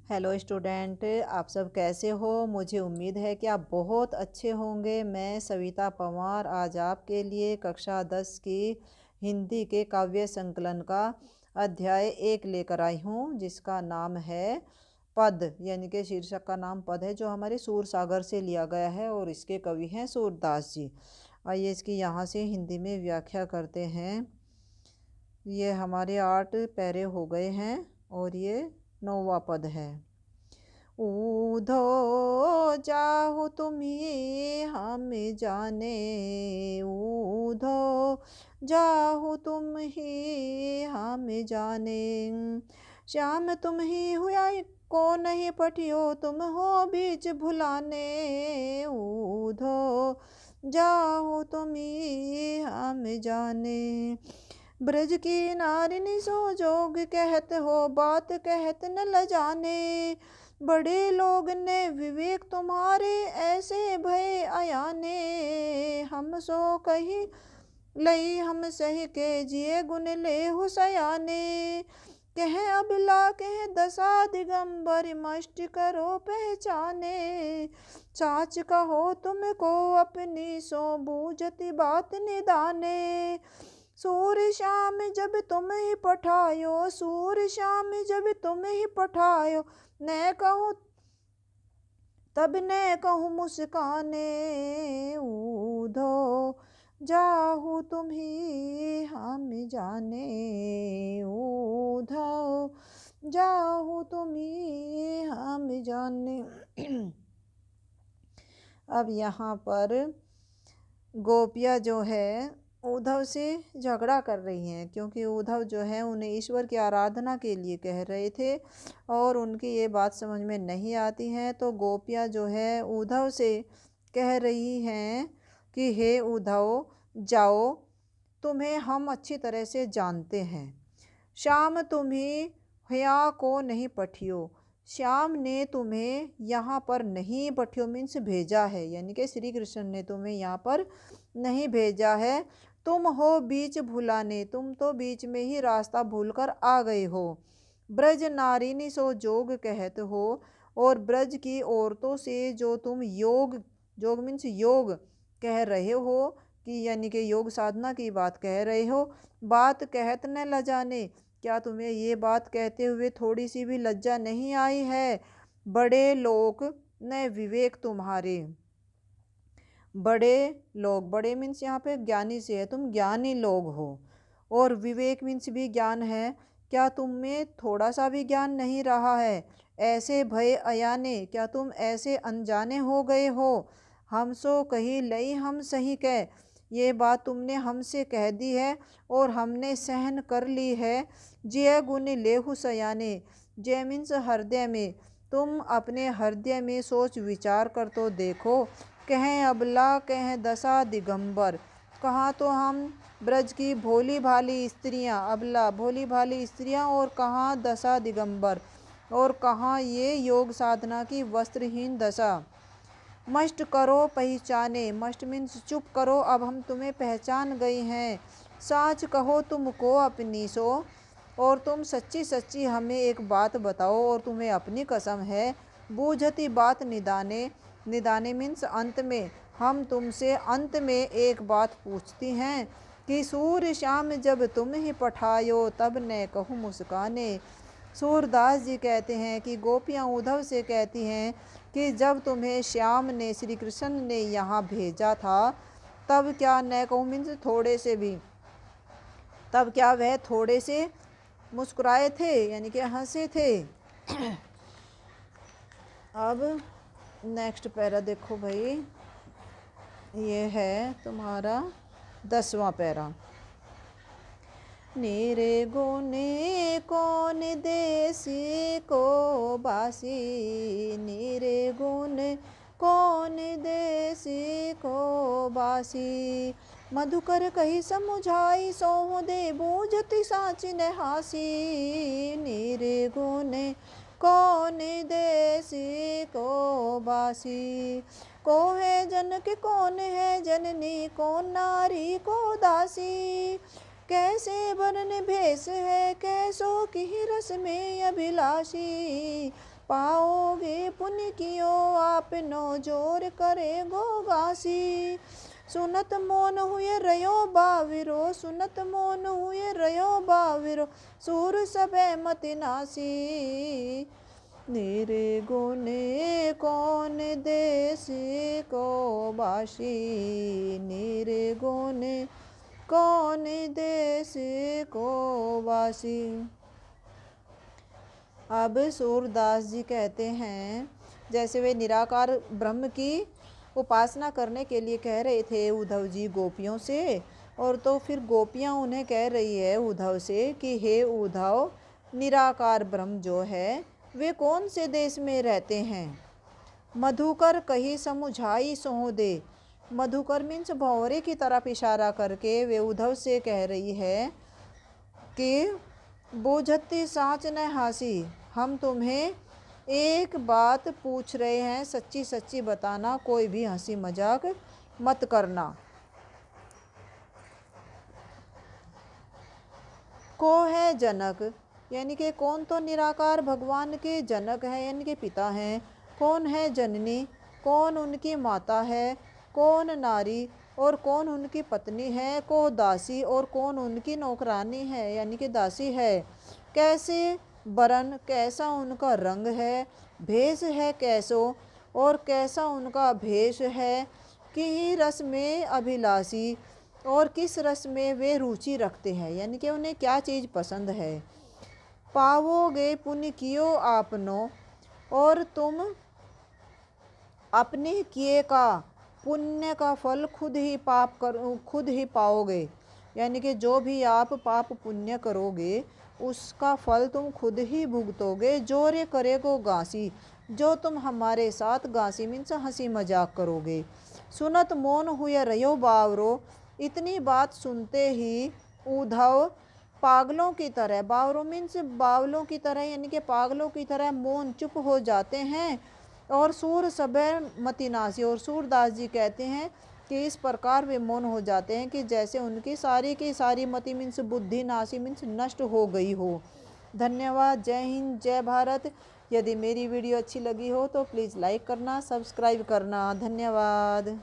Hello student, आप सब कैसे हो। मुझे उम्मीद है कि आप बहुत अच्छे होंगे। मैं सविता पंवार आज आपके लिए कक्षा 10 की हिंदी के काव्य संकलन का अध्याय 1 लेकर आई हूँ, जिसका नाम है पद, यानी कि शीर्षक का नाम पद है, जो हमारे सूर सागर से लिया गया है और इसके कवि हैं सूरदास जी। आइए इसकी यहाँ से हिंदी में व्याख्या करते हैं। ये हमारे 8 पैरे हो गए हैं और ये 9वां पद है। ऊधो जाहु तुम्ही हम जाने, ऊधो जाहु तुम ही हम जाने। श्याम तुम ही हुआ को नहीं पठियो, तुम हो बीच भुलाने, ऊधो जाहु तुम ही हम जाने। ब्रज की नारिनी सो जोग कहत हो, बात कहत न लजाने। बड़े लोग ने विवेक तुम्हारे, ऐसे भय अयाने। हम सो कही लई हम सही के, जिए गुण ले हुसयाने। कह अबला कह दशा दिगंबर, मष्ट करो पहचाने। साच कहो तुमको अपनी, सो बूझती बात निदाने। सूर श्याम जब तुम ही पठायो, सूर श्याम जब तुम ही पठायो, न कहूँ तब न कहूँ मुस्काने। ऊधो जाहु तुम ही हम जाने, ऊधो जाहु तुम ही हम जाने। अब यहाँ पर गोपियाँ जो है उद्धव से झगड़ा कर रही हैं, क्योंकि उद्धव जो है उन्हें ईश्वर की आराधना के लिए कह रहे थे और उनकी ये बात समझ में नहीं आती है। तो गोपियाँ जो है उद्धव से कह रही हैं कि हे उद्धव, जाओ, तुम्हें हम अच्छी तरह से जानते हैं। श्याम तुम्ही हया को नहीं पठियो, श्याम ने तुम्हें यहाँ पर नहीं पठियो मीन्स भेजा है, यानी कि श्री कृष्ण ने तुम्हें यहाँ पर नहीं भेजा है। तुम हो बीच भुलाने, तुम तो बीच में ही रास्ता भूलकर आ गए हो। ब्रज नारिनी सो जोग कहत हो, और ब्रज की औरतों से जो तुम योग, जोग मीन्स योग कह रहे हो, कि यानी कि योग साधना की बात कह रहे हो। बात कहत न लजाने, क्या तुम्हें ये बात कहते हुए थोड़ी सी भी लज्जा नहीं आई है। बड़े लोग न विवेक तुम्हारे, बड़े लोग, बड़े मीन्स यहाँ पे ज्ञानी से है, तुम ज्ञानी लोग हो, और विवेक मीन्स भी ज्ञान है, क्या तुम में थोड़ा सा भी ज्ञान नहीं रहा है। ऐसे भय अयाने, क्या तुम ऐसे अनजाने हो गए हो। हम सो कही लई हम सही कह, ये बात तुमने हमसे कह दी है और हमने सहन कर ली है। जय गुण लेहु सयाने, जय मीन्स हृदय में, तुम अपने हृदय में सोच विचार कर तो देखो। कहें अबला कहें दशा दिगंबर, कहाँ तो हम ब्रज की भोली भाली स्त्रियाँ, अबला भोली भाली स्त्रियाँ, और कहाँ दशा दिगंबर, और कहाँ ये योग साधना की वस्त्रहीन दशा। मस्ट करो पहचाने, मस्ट मीन्स चुप करो, अब हम तुम्हें पहचान गए हैं। साच कहो तुमको अपनी सो, और तुम सच्ची सच्ची हमें एक बात बताओ, और तुम्हें अपनी कसम है। बूझती बात निदाने, निदाने मीन्स अंत में, हम तुमसे अंत में एक बात पूछती हैं कि सूर्य श्याम जब तुम ही पठायो, तब न कहूँ मुस्काने। सूरदास जी कहते हैं कि गोपियाँ उद्धव से कहती हैं कि जब तुम्हें श्याम ने, श्री कृष्ण ने यहाँ भेजा था, तब क्या न कहूँ मीन्स थोड़े से भी, तब क्या वह थोड़े से मुस्कुराए थे, यानी कि हंसे थे। अब नेक्स्ट पैरा देखो भाई, ये है तुम्हारा 10वां पैरा। नीरे गुने कौन देसी को बासी, नीरे गुण कौन देसी को बासी। मधुकर कही समुझाई, सोहु दे बूझती साची न हासी। नीरे गुने कौन देसी को बासी। को है जनक कौन है जननी, कौन नारी को दासी। कैसे वरन भेष है कैसो की रस में अभिलाषी। पाओगे पुण्य कियो आपनो जोर करे गो गासी। सुनत मोन हुए रयो बाविरो, सुनत मोन हुए रयो बाविरो, सूर सबे मति नासी। निर्गुणे कौन देश को बासी, निर्गुणे कौन देश को वासी। अब सूरदास जी कहते हैं, जैसे वे निराकार ब्रह्म की उपासना करने के लिए कह रहे थे उद्धव जी गोपियों से, और तो फिर गोपियाँ उन्हें कह रही है उद्धव से कि हे उद्धव, निराकार ब्रह्म जो है वे कौन से देश में रहते हैं। मधुकर कही समुझाई सोह दे। मधुकर मीन्स भंवरे की तरफ इशारा करके वे उद्धव से कह रही है कि बूझती साँच न हासी, हम तुम्हें एक बात पूछ रहे हैं, सच्ची सच्ची बताना, कोई भी हंसी मजाक मत करना। को है जनक, यानी कि कौन तो निराकार भगवान के जनक है, यानी कि पिता हैं। कौन है जननी, कौन उनकी माता है। कौन नारी, और कौन उनकी पत्नी है। को दासी, और कौन उनकी नौकरानी है, यानी कि दासी है। कैसे बरन, कैसा उनका रंग है। भेष है कैसो, और कैसा उनका भेष है। कि रस में अभिलाषी, और किस रस में वे रुचि रखते हैं, यानी कि उन्हें क्या चीज़ पसंद है। पावोगे पुण्य कियो आपनो, और तुम अपने किए का पुण्य का फल खुद ही पाओगे, यानी कि जो भी आप पाप पुण्य करोगे उसका फल तुम खुद ही भुगतोगे। जोरे करेगो गांसी, जो तुम हमारे साथ गांसी मीन्स हंसी मजाक करोगे। सुनत मौन हुए रयो बावरो, इतनी बात सुनते ही उद्धव पागलों की तरह, बावरों मीन्स बावलों की तरह, यानी कि पागलों की तरह मौन चुप हो जाते हैं। और सूर सबे मति नासी, और सूरदास जी कहते हैं कि इस प्रकार वे मौन हो जाते हैं कि जैसे उनकी सारी की सारी मति मीन्स बुद्धि नासी मीन्स नष्ट हो गई हो। धन्यवाद। जय हिंद, जय भारत। यदि मेरी वीडियो अच्छी लगी हो तो प्लीज़ लाइक करना, सब्सक्राइब करना। धन्यवाद।